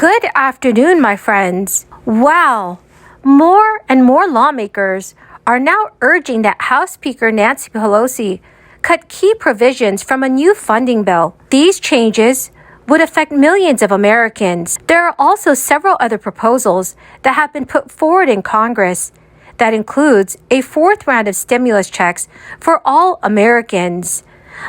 Good afternoon, my friends. Wow, more and more lawmakers are now urging that House Speaker Nancy Pelosi cut key provisions from a new funding bill. These changes would affect millions of Americans. There are also several other proposals that have been put forward in Congress that includes a fourth round of stimulus checks for all Americans.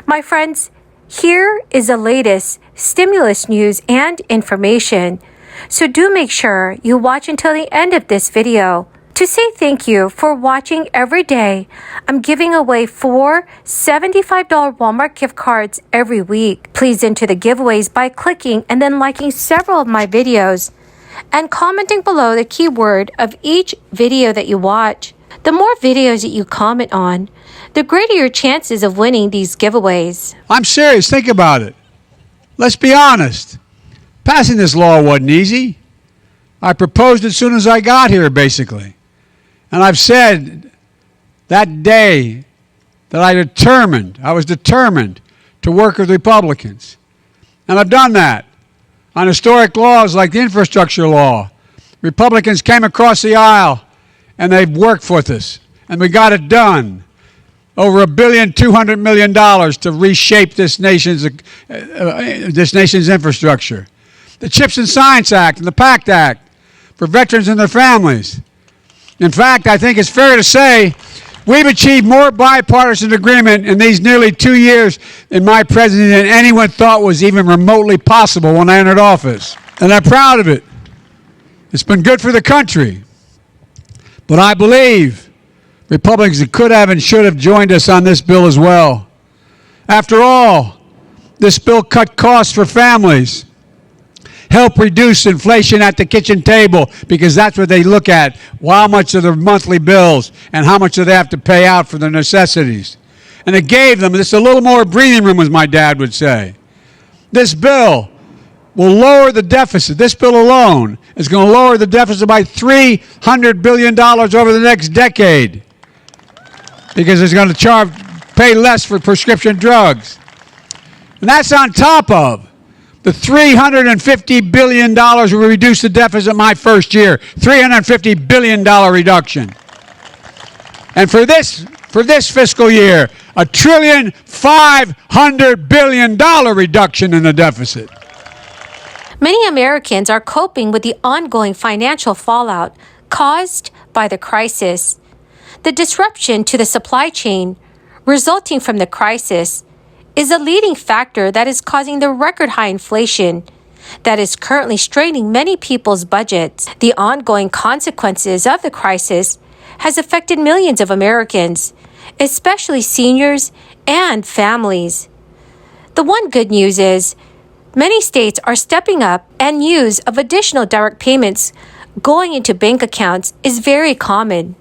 My friends, here is the latest stimulus news and information. So do make sure you watch until the end of this video. To say thank you for watching every day, I'm giving away 4 $75 Walmart gift cards every week. Please enter the giveaways by clicking and then liking several of my videos and commenting below the keyword of each video that you watch. The more videos that you comment on, the greater your chances of winning these giveaways. I'm serious. Think about it. Let's be honest. Passing this law wasn't easy. I proposed as soon as I got here, basically. And I've said that day that I was determined to work with Republicans. And I've done that. On historic laws like the infrastructure law, Republicans came across the aisle and they've worked with us. And we got it done. Over $1.2 billion to reshape this nation's infrastructure. The CHIPS and Science Act and the PACT Act for veterans and their families. In fact, I think it's fair to say we've achieved more bipartisan agreement in these nearly 2 years in my presidency than anyone thought was even remotely possible when I entered office. And I'm proud of it. It's been good for the country. But I believe Republicans could have and should have joined us on this bill as well. After all, this bill cut costs for families, help reduce inflation at the kitchen table, because that's what they look at, how much of their monthly bills and how much do they have to pay out for their necessities. And it gave them just a little more breathing room, as my dad would say. This bill will lower the deficit. This bill alone is going to lower the deficit by $300 billion over the next decade, because it's going to pay less for prescription drugs. And that's on top of the $350 billion will reduce the deficit my first year. $350 billion reduction. And for this fiscal year, $1.5 trillion reduction in the deficit. Many Americans are coping with the ongoing financial fallout caused by the crisis. The disruption to the supply chain resulting from the crisis is a leading factor that is causing the record high inflation that is currently straining many people's budgets. The ongoing consequences of the crisis has affected millions of Americans, especially seniors and families. The one good news is many states are stepping up, and use of additional direct payments going into bank accounts is very common.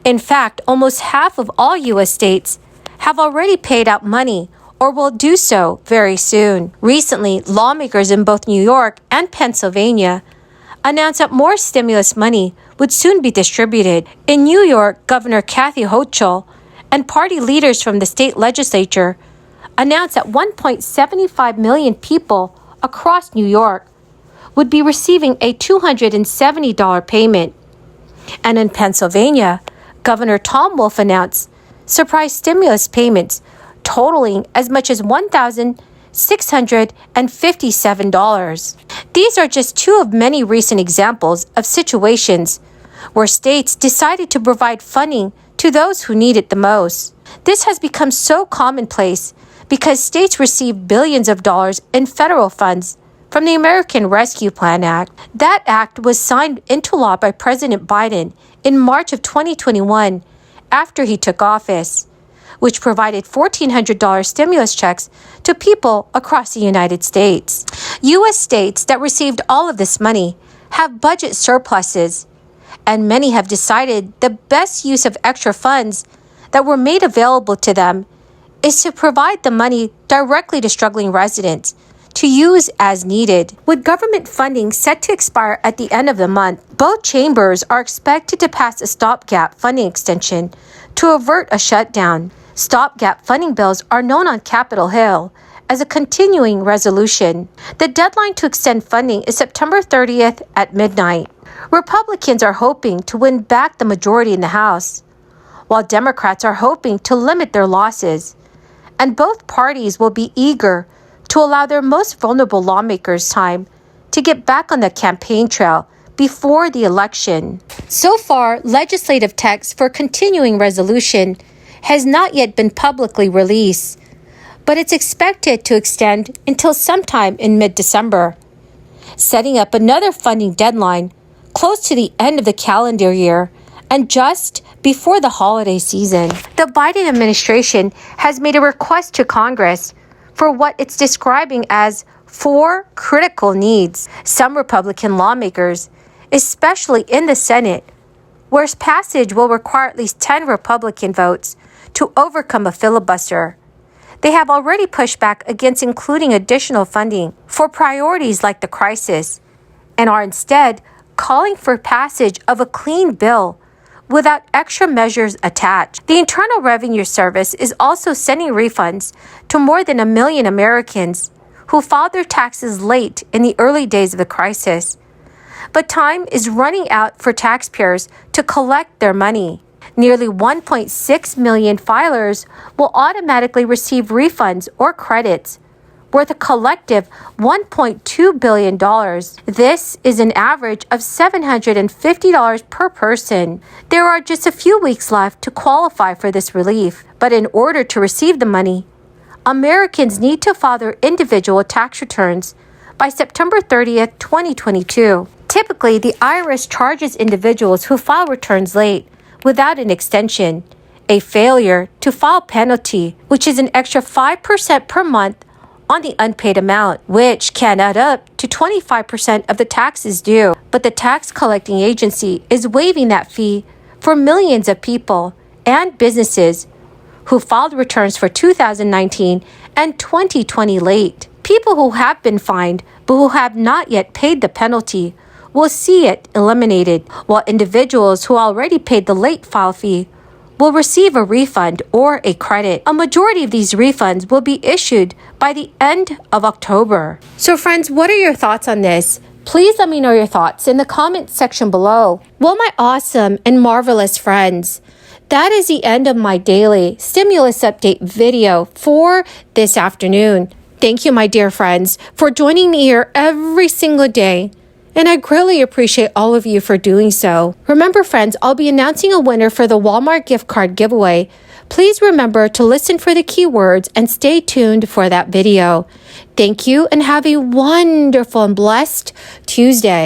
In fact, almost half of all U.S. states have already paid out money or will do so very soon. Recently, lawmakers in both New York and Pennsylvania announced that more stimulus money would soon be distributed. In New York, Governor Kathy Hochul and party leaders from the state legislature announced that 1.75 million people across New York would be receiving a $270 payment. And in Pennsylvania, Governor Tom Wolf announced surprise stimulus payments totaling as much as $1,657. These are just two of many recent examples of situations where states decided to provide funding to those who need it the most. This has become so commonplace because states receive billions of dollars in federal funds from the American Rescue Plan Act. That act was signed into law by President Biden in March of 2021 after he took office, which provided $1,400 stimulus checks to people across the United States. U.S. states that received all of this money have budget surpluses, and many have decided the best use of extra funds that were made available to them is to provide the money directly to struggling residents to use as needed. With government funding set to expire at the end of the month, both chambers are expected to pass a stopgap funding extension to avert a shutdown. Stopgap funding bills are known on Capitol Hill as a continuing resolution. The deadline to extend funding is September 30th at midnight. Republicans are hoping to win back the majority in the House, while Democrats are hoping to limit their losses. And both parties will be eager to allow their most vulnerable lawmakers time to get back on the campaign trail before the election. So far, legislative text for continuing resolution has not yet been publicly released, but it's expected to extend until sometime in mid-December, setting up another funding deadline close to the end of the calendar year and just before the holiday season. The Biden administration has made a request to Congress for what it's describing as 4 critical needs. Some Republican lawmakers, especially in the Senate, where passage will require at least 10 Republican votes to overcome a filibuster, they have already pushed back against including additional funding for priorities like the crisis and are instead calling for passage of a clean bill without extra measures attached. The Internal Revenue Service is also sending refunds to more than 1 million Americans who filed their taxes late in the early days of the crisis. But time is running out for taxpayers to collect their money. Nearly 1.6 million filers will automatically receive refunds or credits worth a collective $1.2 billion. This is an average of $750 per person. There are just a few weeks left to qualify for this relief, but in order to receive the money, Americans need to file their individual tax returns by September 30th, 2022. Typically, the IRS charges individuals who file returns late without an extension a failure to file penalty, which is an extra 5% per month on the unpaid amount, which can add up to 25% of the taxes due. But the tax collecting agency is waiving that fee for millions of people and businesses who filed returns for 2019 and 2020 late. People who have been fined but who have not yet paid the penalty will see it eliminated, while individuals who already paid the late file fee will receive a refund or a credit. A majority of these refunds will be issued by the end of October. So friends, what are your thoughts on this? Please let me know your thoughts in the comment section below. Well, my awesome and marvelous friends, that is the end of my daily stimulus update video for this afternoon. Thank you, my dear friends, for joining me here every single day. And I greatly appreciate all of you for doing so. Remember, friends, I'll be announcing a winner for the Walmart gift card giveaway. Please remember to listen for the keywords and stay tuned for that video. Thank you and have a wonderful and blessed Tuesday.